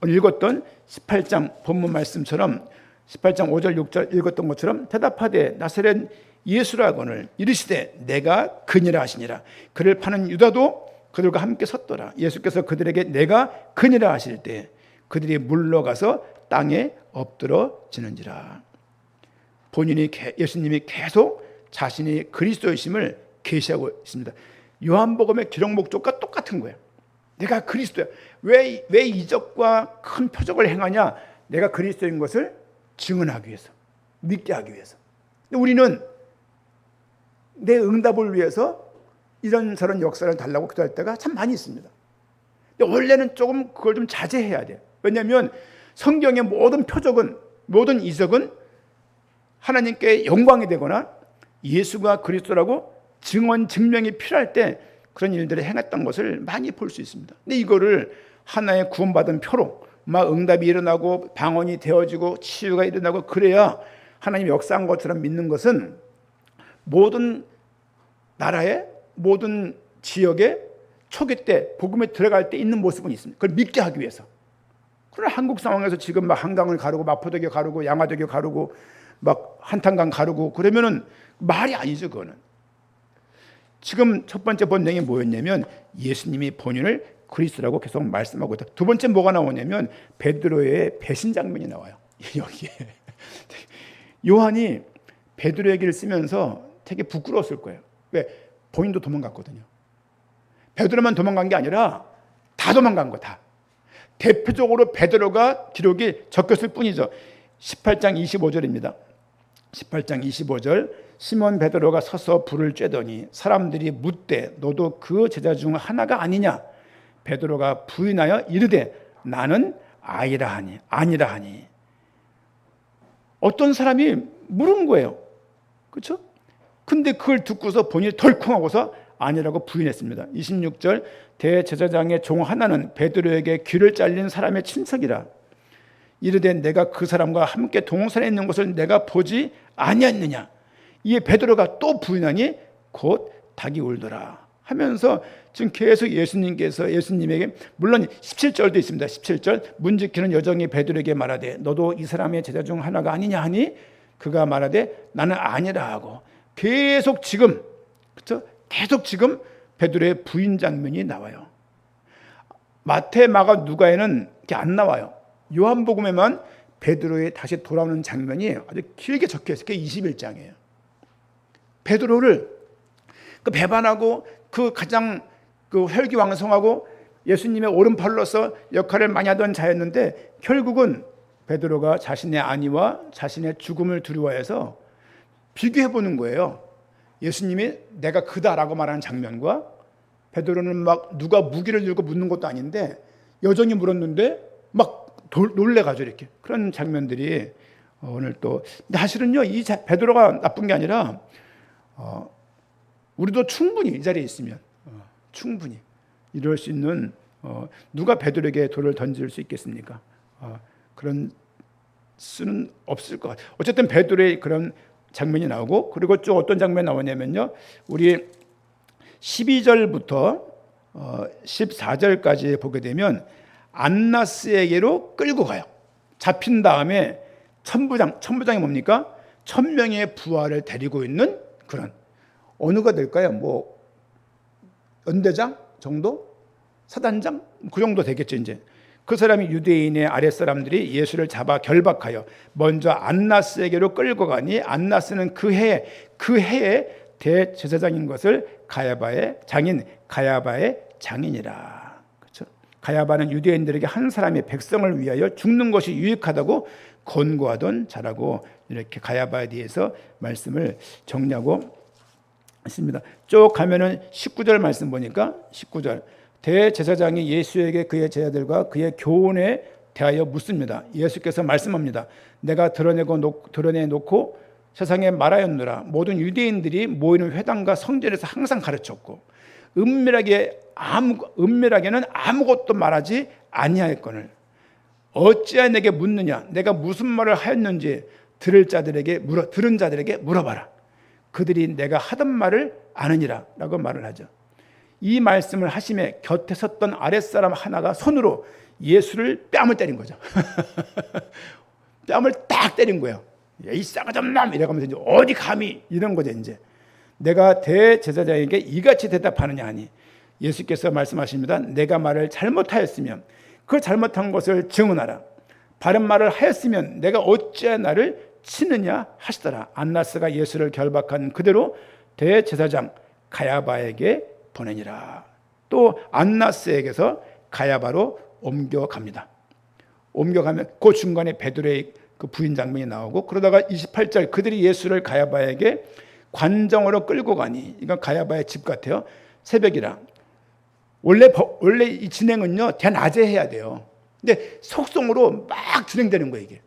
읽었던 18장 본문 말씀처럼 18장 5절 6절 읽었던 것처럼 대답하되 나사렛 예수라거늘 이르시되 내가 그니라 하시니라. 그를 파는 유다도 그들과 함께 섰더라. 예수께서 그들에게 내가 그니라 하실 때 그들이 물러가서 땅에 엎드러지는지라. 본인이 예수님이 계속 자신이 그리스도이심을 계시하고 있습니다. 요한복음의 기록 목적과 똑같은 거예요. 내가 그리스도야. 왜 이적과 큰 표적을 행하냐? 내가 그리스도인 것을 증언하기 위해서, 믿게 하기 위해서. 근데 우리는 내 응답을 위해서 이런저런 역사를 달라고 기도할 때가 참 많이 있습니다. 근데 원래는 조금 그걸 좀 자제해야 돼요. 왜냐하면 성경의 모든 표적은, 모든 이적은 하나님께 영광이 되거나 예수가 그리스도라고 증언, 증명이 필요할 때 그런 일들을 행했던 것을 많이 볼 수 있습니다. 근데 이거를 하나의 구원받은 표로 막 응답이 일어나고 방언이 되어지고 치유가 일어나고 그래야 하나님이 역사한 것처럼 믿는 것은 모든 나라의 모든 지역의 초기 때 복음에 들어갈 때 있는 모습은 있습니다. 그걸 믿게 하기 위해서. 그러나 한국 상황에서 지금 막 한강을 가르고 마포대교 가르고 양화대교 가르고 막 한탄강 가르고 그러면은 말이 아니죠. 그거는. 지금 첫 번째 본능이 뭐였냐면 예수님이 본인을 그리스도라고 계속 말씀하고 있다. 두 번째 뭐가 나오냐면 베드로의 배신 장면이 나와요. 여기에 요한이 베드로 얘기를 쓰면서 되게 부끄러웠을 거예요. 왜? 본인도 도망갔거든요. 베드로만 도망간 게 아니라 다 도망간 거 다. 대표적으로 베드로가 기록이 적혔을 뿐이죠. 18장 25절입니다. 18장 25절 시몬 베드로가 서서 불을 쬐더니 사람들이 묻되 너도 그 제자 중 하나가 아니냐? 베드로가 부인하여 이르되 나는 아니라 하니. 어떤 사람이 물은 거예요. 그렇죠? 근데 그걸 듣고서 본인이 덜컹하고서 아니라고 부인했습니다. 26절 대제사장의 종 하나는 베드로에게 귀를 잘린 사람의 친척이라. 이르되 내가 그 사람과 함께 동산에 있는 것을 내가 보지 아니었느냐. 이에 베드로가 또 부인하니 곧 닭이 울더라 하면서 지금 계속 예수님에게 물론 17절도 있습니다. 17절 문지키는 여정이 베드로에게 말하되 너도 이 사람의 제자 중 하나가 아니냐 하니 그가 말하되 나는 아니라 하고 계속 지금 그렇죠? 계속 지금 베드로의 부인 장면이 나와요. 마태, 마가, 누가에는 이렇게 안 나와요. 요한복음에만 베드로의 다시 돌아오는 장면이 아주 길게 적혀 있어요. 그게 21장이에요. 베드로를 배반하고 그 가장 혈기왕성하고 예수님의 오른팔로서 역할을 많이 하던 자였는데 결국은 베드로가 자신의 안위와 자신의 죽음을 두려워해서 비교해 보는 거예요. 예수님이 내가 그다라고 말하는 장면과 베드로는 막 누가 무기를 들고 묻는 것도 아닌데 여정이 물었는데 막 놀래가지고 이렇게 그런 장면들이 오늘 또 사실은요 이 베드로가 나쁜 게 아니라 우리도 충분히 이 자리에 있으면 충분히 이럴 수 있는 누가 베드로에게 돌을 던질 수 있겠습니까? 그런 수는 없을 것 같아요. 어쨌든 베드로의 그런 장면이 나오고 그리고 또 어떤 장면이 나오냐면요. 우리 12절부터 14절까지 보게 되면 안나스에게로 끌고 가요. 잡힌 다음에 천부장이 뭡니까? 1000명의 부하를 데리고 있는 그런 어느가 될까요? 뭐 연대장 정도? 사단장? 그 정도 되겠죠. 이제 그 사람이 유대인의 아랫사람들이 예수를 잡아 결박하여 먼저 안나스에게로 끌고 가니 안나스는 그 해에 대제사장인 것을 가야바의 장인이라. 그렇죠? 가야바는 유대인들에게 한 사람의 백성을 위하여 죽는 것이 유익하다고 권고하던 자라고 이렇게 가야바에 대해서 말씀을 정리하고 있습니다. 쭉 가면은 19절 말씀 보니까 19절 대제사장이 예수에게 그의 제자들과 그의 교훈에 대하여 묻습니다. 예수께서 말씀합니다. 내가 드러내놓고 세상에 말하였노라. 모든 유대인들이 모이는 회당과 성전에서 항상 가르쳤고 은밀하게는 아무것도 말하지 아니하였거늘 어찌하여 내게 묻느냐. 내가 무슨 말을 하였는지 들은 자들에게 물어봐라. 그들이 내가 하던 말을 아느니라 라고 말을 하죠. 이 말씀을 하심에 곁에 섰던 아랫사람 하나가 손으로 예수를 뺨을 때린 거죠. 뺨을 딱 때린 거예요. 이 싸가지 없는 놈 이래가면서 이제 어디 감히 이런 거죠. 이제 내가 대제사장에게 이같이 대답하느냐 하니 예수께서 말씀하십니다. 내가 말을 잘못하였으면 그 잘못한 것을 증언하라. 바른 말을 하였으면 내가 어찌하여 나를 치느냐 하시더라. 안나스가 예수를 결박한 그대로 대제사장 가야바에게 보내니라. 또 안나스에게서 가야바로 옮겨갑니다. 옮겨가면 그 중간에 베드로의 그 부인 장면이 나오고 그러다가 28절 그들이 예수를 가야바에게 관정으로 끌고 가니 이건 가야바의 집 같아요. 새벽이라. 원래 이 진행은요 대낮에 해야 돼요. 근데 속성으로 막 진행되는 거예요 이게.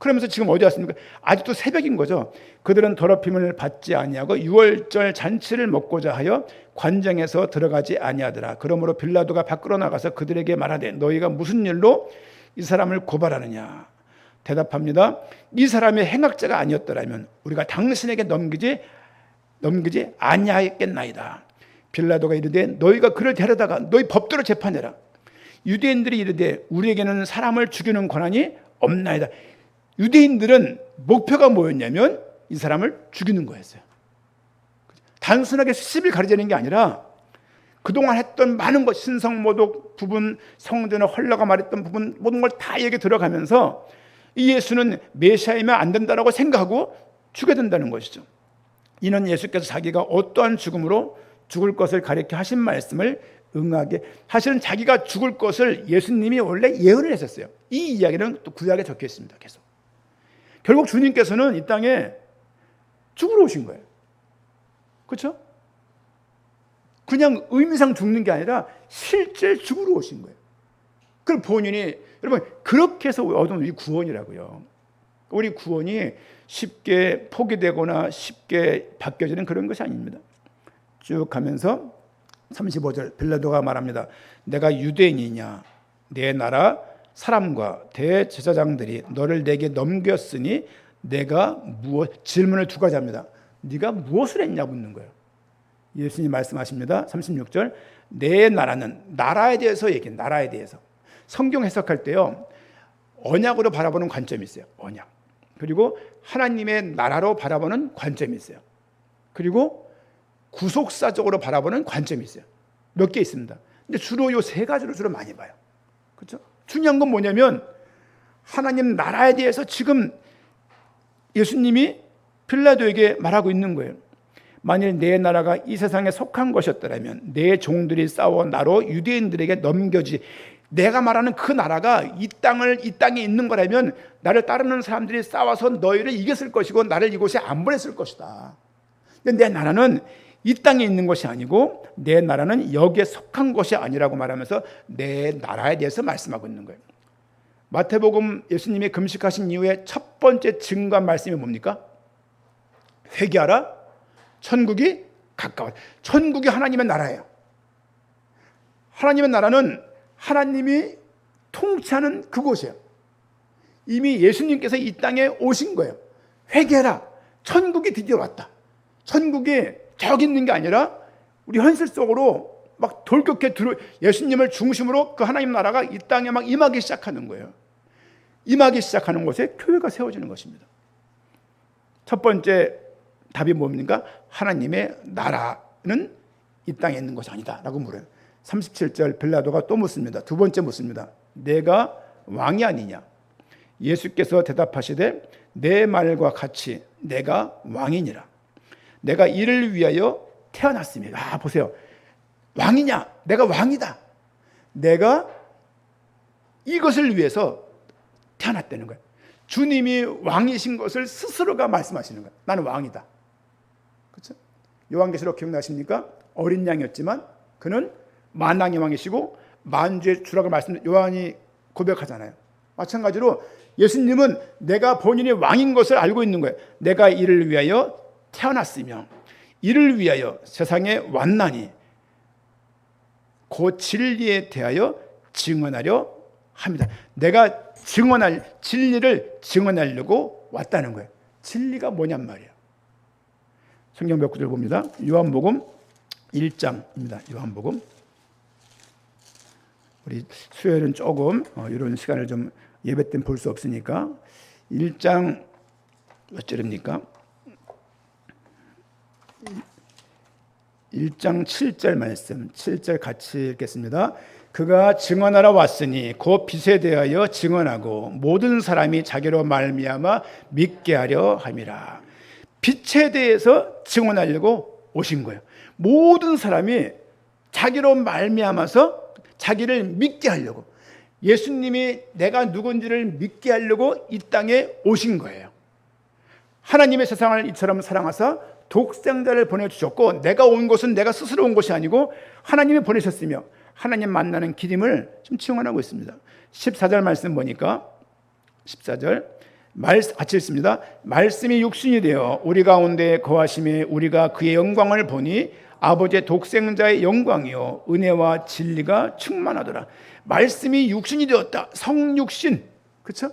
그러면서 지금 어디 왔습니까? 아직도 새벽인 거죠. 그들은 더럽힘을 받지 아니하고 유월절 잔치를 먹고자 하여 관정에서 들어가지 아니하더라. 그러므로 빌라도가 밖으로 나가서 그들에게 말하되 너희가 무슨 일로 이 사람을 고발하느냐. 대답합니다. 이 사람이 행악자가 아니었더라면 우리가 당신에게 넘기지 아니하였겠나이다. 빌라도가 이르되 너희가 그를 데려다가 너희 법대로 재판해라. 유대인들이 이르되 우리에게는 사람을 죽이는 권한이 없나이다. 유대인들은 목표가 뭐였냐면 이 사람을 죽이는 거였어요. 단순하게 수십일 가르치는 게 아니라 그동안 했던 많은 것, 신성모독 부분, 성전의 헐라가 말했던 부분, 모든 걸 다 얘기 들어가면서 이 예수는 메시아이면 안 된다라고 생각하고 죽여야 된다는 것이죠. 이는 예수께서 자기가 어떠한 죽음으로 죽을 것을 가리켜 하신 말씀을 응하게, 사실은 자기가 죽을 것을 예수님이 원래 예언을 했었어요. 이 이야기는 또 구약에 적혀 있습니다. 계속. 결국 주님께서는 이 땅에 죽으러 오신 거예요. 그렇죠? 그냥 의미상 죽는 게 아니라 실제 죽으러 오신 거예요. 그럼 본인이, 여러분, 그렇게 해서 얻은 우리 구원이라고요. 우리 구원이 쉽게 포기되거나 쉽게 바뀌어지는 그런 것이 아닙니다. 쭉 가면서 35절 빌라도가 말합니다. 내가 유대인이냐? 내 나라 사람과 대제사장들이 너를 내게 넘겼으니 내가 질문을 두 가지 합니다. 네가 무엇을 했냐 묻는 거예요. 예수님 말씀하십니다. 36절 내 나라는, 나라에 대해서 얘기해. 나라에 대해서 성경 해석할 때요 언약으로 바라보는 관점이 있어요. 언약. 그리고 하나님의 나라로 바라보는 관점이 있어요. 그리고 구속사적으로 바라보는 관점이 있어요. 몇 개 있습니다. 근데 주로 이 세 가지로 주로 많이 봐요. 그렇죠? 중요한 건 뭐냐면 하나님 나라에 대해서 지금 예수님이 빌라도에게 말하고 있는 거예요. 만일 내 나라가 이 세상에 속한 것이었더라면 내 종들이 싸워 나로 유대인들에게 넘겨지. 내가 말하는 그 나라가 이 땅에 있는 거라면 나를 따르는 사람들이 싸워서 너희를 이겼을 것이고 나를 이곳에 안 보냈을 것이다. 근데 내 나라는 이 땅에 있는 것이 아니고 내 나라는 여기에 속한 것이 아니라고 말하면서 내 나라에 대해서 말씀하고 있는 거예요. 마태복음 예수님이 금식하신 이후에 첫 번째 증거한 말씀이 뭡니까? 회개하라. 천국이 가까워. 천국이 하나님의 나라예요. 하나님의 나라는 하나님이 통치하는 그곳이에요. 이미 예수님께서 이 땅에 오신 거예요. 회개하라. 천국이 드디어 왔다. 천국이 저기 있는 게 아니라 우리 현실 속으로 막 돌격해 예수님을 중심으로 그 하나님 나라가 이 땅에 막 임하기 시작하는 거예요. 임하기 시작하는 곳에 교회가 세워지는 것입니다. 첫 번째 답이 뭡니까? 하나님의 나라는 이 땅에 있는 것이 아니다 라고 물어요. 37절 빌라도가 또 묻습니다. 두 번째 묻습니다. 내가 왕이 아니냐? 예수께서 대답하시되 내 말과 같이 내가 왕이니라. 내가 이를 위하여 태어났습니다. 보세요. 왕이냐? 내가 왕이다. 내가 이것을 위해서 태어났다는 거예요. 주님이 왕이신 것을 스스로가 말씀하시는 거예요. 나는 왕이다. 그렇죠? 요한계시록 기억나십니까? 어린 양이었지만 그는 만왕의 왕이시고 만주의 주라고 요한이 고백하잖아요. 마찬가지로 예수님은 내가 본인이 왕인 것을 알고 있는 거예요. 내가 이를 위하여 태어났으며 이를 위하여 세상에 왔나니 그 진리에 대하여 증언하려 합니다. 내가 진리를 증언하려고 왔다는 거예요. 진리가 뭐냔 말이에요. 성경 몇 구절 봅니다. 요한복음 1장입니다. 요한복음. 우리 수요일은 조금 이런 시간을 좀 예배 때는 볼 수 없으니까 1장 몇 절입니까? 1장 7절 말씀, 7절 같이 읽겠습니다. 그가 증언하러 왔으니 곧 빛에 대하여 증언하고 모든 사람이 자기로 말미암아 믿게 하려 함이라. 빛에 대해서 증언하려고 오신 거예요. 모든 사람이 자기로 말미암아서 자기를 믿게 하려고, 예수님이 내가 누군지를 믿게 하려고 이 땅에 오신 거예요. 하나님의 세상을 이처럼 사랑하사 독생자를 보내주셨고, 내가 온 것은 내가 스스로 온 것이 아니고 하나님이 보내셨으며 하나님 만나는 길임을 좀 증언하고 있습니다. 14절 말씀 보니까 14절 같이 읽습니다. 말씀이 육신이 되어 우리 가운데 거하심에 우리가 그의 영광을 보니 아버지의 독생자의 영광이요 은혜와 진리가 충만하더라. 말씀이 육신이 되었다. 성육신. 그렇죠?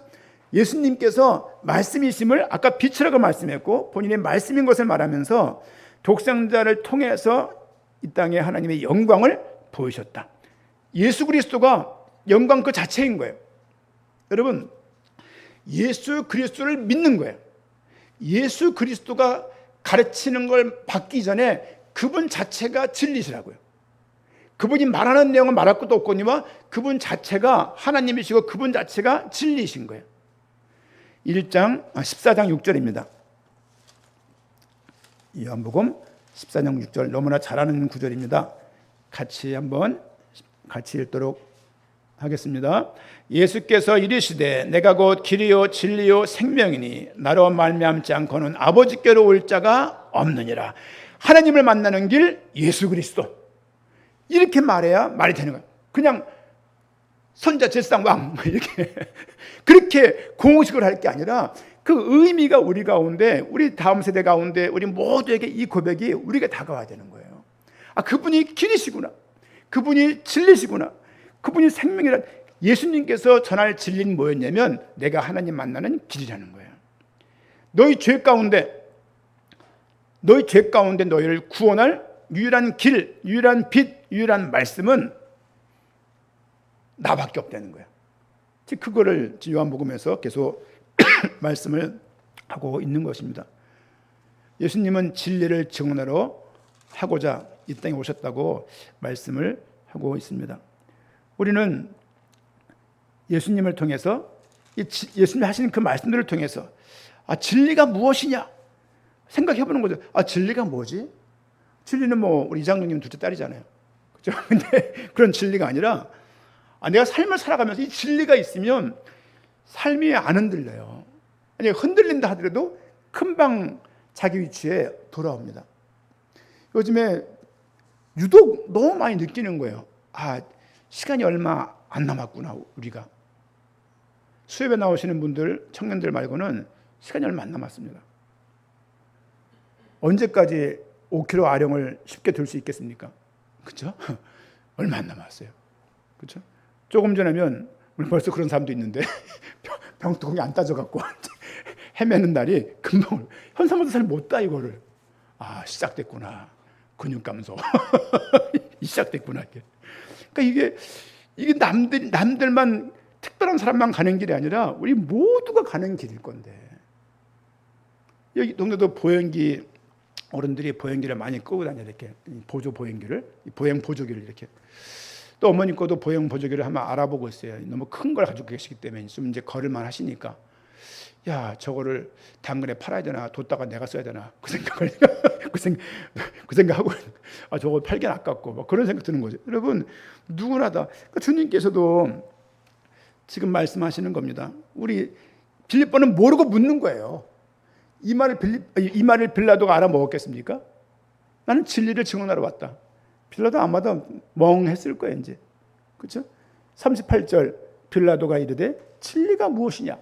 예수님께서 말씀이심을 아까 빛이라고 말씀했고 본인의 말씀인 것을 말하면서 독생자를 통해서 이 땅에 하나님의 영광을 보이셨다. 예수 그리스도가 영광 그 자체인 거예요. 여러분, 예수 그리스도를 믿는 거예요. 예수 그리스도가 가르치는 걸 받기 전에 그분 자체가 진리시라고요. 그분이 말하는 내용은 말할 것도 없거니와 그분 자체가 하나님이시고 그분 자체가 진리이신 거예요. 14장 6절입니다. 요한복음 14장 6절 너무나 잘 아는 구절입니다. 같이 읽도록 하겠습니다. 예수께서 이르시되 내가 곧 길이요 진리요 생명이니 나로 말미암지 않고는 아버지께로 올 자가 없느니라. 하나님을 만나는 길 예수 그리스도. 이렇게 말해야 말이 되는 거예요. 그냥 선자 제사장 왕 이렇게 그렇게 공식을 할 게 아니라 그 의미가 우리 가운데, 우리 다음 세대 가운데 우리 모두에게 이 고백이 우리가 다가와야 되는 거예요. 아, 그분이 길이시구나. 그분이 진리시구나. 그분이 생명이라. 예수님께서 전할 진리는 뭐였냐면 내가 하나님 만나는 길이라는 거예요. 너희 죄 가운데 너희를 구원할 유일한 길, 유일한 빛, 유일한 말씀은 나밖에 없다는 거예요. 즉 그거를 요한복음에서 계속 말씀을 하고 있는 것입니다. 예수님은 진리를 증언하러 하고자 이 땅에 오셨다고 말씀을 하고 있습니다. 우리는 예수님을 통해서 예수님이 하시는 그 말씀들을 통해서 진리가 무엇이냐 생각해 보는 거죠. 진리가 뭐지? 진리는 우리 이장로님 둘째 딸이잖아요. 그렇죠? 근데 그런 진리가 아니라 내가 삶을 살아가면서 이 진리가 있으면 삶이 안 흔들려요. 아니 흔들린다 하더라도 금방 자기 위치에 돌아옵니다. 요즘에 유독 너무 많이 느끼는 거예요. 시간이 얼마 안 남았구나. 우리가 수협에 나오시는 분들, 청년들 말고는 시간이 얼마 안 남았습니다. 언제까지 5kg 아령을 쉽게 들 수 있겠습니까? 그렇죠? 얼마 안 남았어요. 그렇죠? 조금 전에면 우리 벌써 그런 사람도 있는데 병뚜껑이 안 따져갖고 헤매는 날이 금방 현상부터 잘 못 따 이거를. 시작됐구나. 근육 감소. 시작됐구나. 그러니까 이게 남들만 특별한 사람만 가는 길이 아니라 우리 모두가 가는 길일 건데. 여기 동네도 보행기 어른들이 보행기를 많이 끄고 다녀요. 이렇게 보조 보행기를, 보행 보조기를 이렇게. 또 어머니 거도 보행 보조기를 한번 알아보고 있어요. 너무 큰 걸 가지고 계시기 때문에 좀 이제 걸을만 하시니까 저거를 당근에 팔아야 되나 뒀다가 내가 써야 되나 그 생각하고 저거 팔긴 아깝고 그런 생각 드는 거죠. 여러분 누구나 다 주님께서도 지금 말씀하시는 겁니다. 우리 빌립보는 모르고 묻는 거예요. 이 말을 빌라도가 알아먹었겠습니까? 나는 진리를 증언하러 왔다. 빌라도 아마도 멍했을 거예요, 이제. 그렇죠? 38절 빌라도가 이르되 진리가 무엇이냐?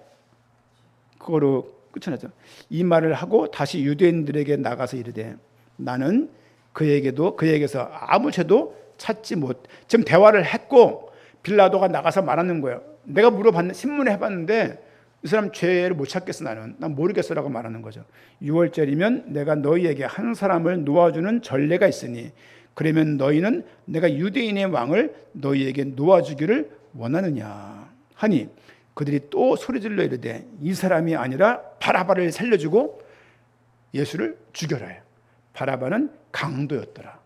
그거로 끝이 나죠. 이 말을 하고 다시 유대인들에게 나가서 이르되 나는 그에게서 아무 죄도 찾지 못. 지금 대화를 했고 빌라도가 나가서 말하는 거예요. 내가 신문에 해봤는데 이 사람 죄를 못 찾겠어. 난 모르겠어라고 말하는 거죠. 6월절이면 내가 너희에게 한 사람을 놓아주는 전례가 있으니 그러면 너희는 내가 유대인의 왕을 너희에게 놓아주기를 원하느냐 하니 그들이 또 소리질러 이르되 이 사람이 아니라 바라바를 살려주고 예수를 죽여라 해요. 바라바는 강도였더라.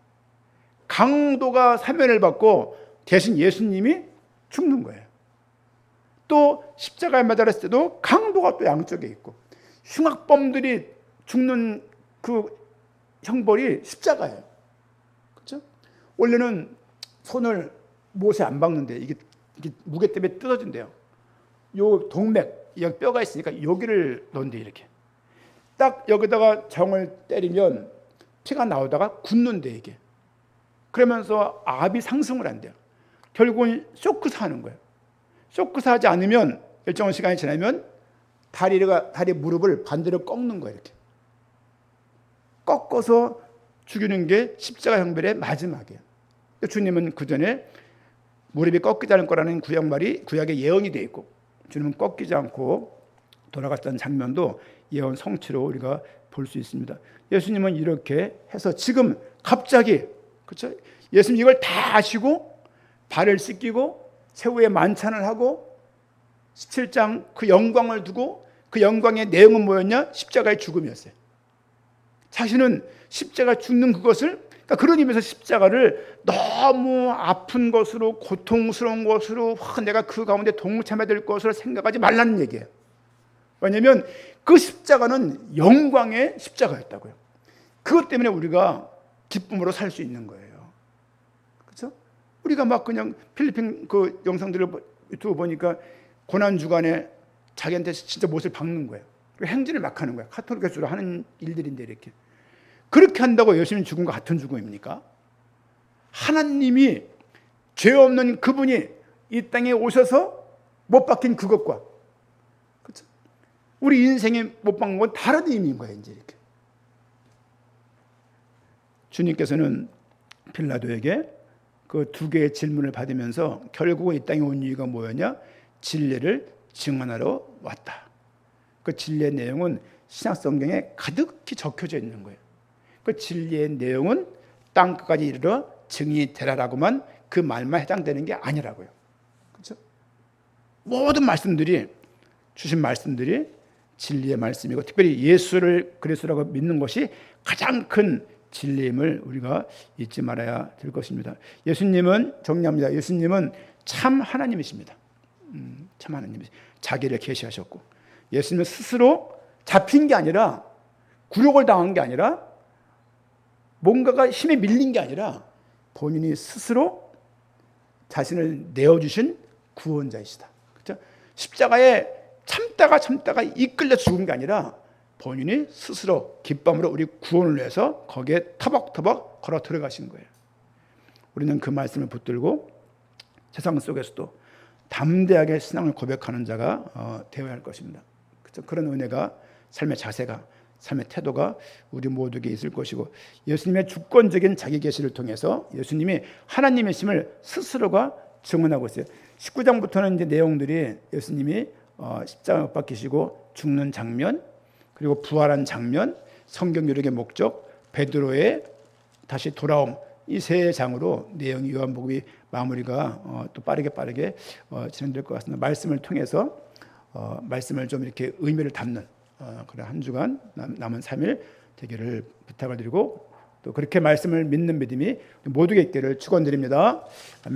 강도가 사면을 받고 대신 예수님이 죽는 거예요. 또 십자가에 매달렸을 때도 강도가 또 양쪽에 있고 흉악범들이 죽는 그 형벌이 십자가예요. 그렇죠? 원래는 손을 못에 안 박는데 이게 무게 때문에 뜯어진대요. 요 동맥, 여기 뼈가 있으니까 여기를 넣는데 이렇게 딱 여기다가 정을 때리면 피가 나오다가 굳는데 이게 그러면서 압이 상승을 한대요. 결국은 쇼크사 하는 거예요. 쇼크사 하지 않으면 일정한 시간이 지나면 다리 무릎을 반대로 꺾는 거예요. 이렇게 꺾어서 죽이는 게 십자가 형벌의 마지막이에요. 주님은 그 전에 무릎이 꺾이지 않을 거라는 구약의 예언이 되어 있고, 주님은 꺾이지 않고 돌아갔다는 장면도 예언 성취로 우리가 볼 수 있습니다. 예수님은 이렇게 해서 지금 갑자기, 그렇죠? 예수님 이걸 다 아시고 발을 씻기고 새우의 만찬을 하고 17장 그 영광을 두고, 그 영광의 내용은 뭐였냐? 십자가의 죽음이었어요. 자신은 십자가 죽는 그것을, 그러니까 그런 의미에서 십자가를 너무 아픈 것으로, 고통스러운 것으로, 내가 그 가운데 동참해야 될 것으로 생각하지 말라는 얘기예요. 왜냐하면 그 십자가는 영광의 십자가였다고요. 그것 때문에 우리가 기쁨으로 살 수 있는 거예요. 그렇죠? 우리가 막 그냥 필리핀 그 영상들을 유튜브 보니까 고난 주간에 자기한테 진짜 못을 박는 거예요. 행진을 막 하는 거예요. 카톨릭 교주로 하는 일들인데 이렇게. 그렇게 한다고 예수님 죽음과 같은 죽음입니까? 하나님이 죄 없는 그분이 이 땅에 오셔서 못 박힌 그것과, 그렇죠? 우리 인생에 못 박은 건 다른 의미인 거예요. 이제 이렇게 주님께서는 빌라도에게 그 두 개의 질문을 받으면서 결국은 이 땅에 온 이유가 뭐였냐? 진리를 증언하러 왔다. 그 진리의 내용은 신약 성경에 가득히 적혀져 있는 거예요. 그 진리의 내용은 땅 끝까지 이르러 증인이 되라라고만, 그 말만 해당되는 게 아니라고요. 그렇죠? 모든 말씀들이, 주신 말씀들이 진리의 말씀이고, 특별히 예수를 그리스도라고 믿는 것이 가장 큰 진리임을 우리가 잊지 말아야 될 것입니다. 예수님은, 정리합니다. 예수님은 참 하나님이십니다. 참 하나님이십니다. 자기를 계시하셨고, 예수님은 스스로 잡힌 게 아니라, 굴욕을 당한 게 아니라, 뭔가가 힘에 밀린 게 아니라 본인이 스스로 자신을 내어주신 구원자이시다. 그렇죠? 십자가에 참다가 이끌려 죽은 게 아니라 본인이 스스로 기쁨으로 우리 구원을 위해서 거기에 터벅터벅 걸어 들어가신 거예요. 우리는 그 말씀을 붙들고 세상 속에서도 담대하게 신앙을 고백하는 자가 되어야 할 것입니다. 그렇죠? 그런 은혜가, 삶의 자세가, 삶의 태도가 우리 모두에게 있을 것이고, 예수님의 주권적인 자기 계시를 통해서 예수님이 하나님이심을 스스로가 증언하고 있어요. 19장부터는 이제 내용들이 예수님이 십자가에 못 박히시고 죽는 장면, 그리고 부활한 장면, 성경 요력의 목적, 베드로의 다시 돌아옴, 이 세 장으로 내용이 요한복음이 마무리가 또 빠르게 진행될 것 같습니다. 말씀을 통해서 말씀을 좀 이렇게 의미를 담는 그런 한 주간 남은 3일 되기를 부탁을 드리고, 또 그렇게 말씀을 믿는 믿음이 모두에게 있기를 축원드립니다. 아멘.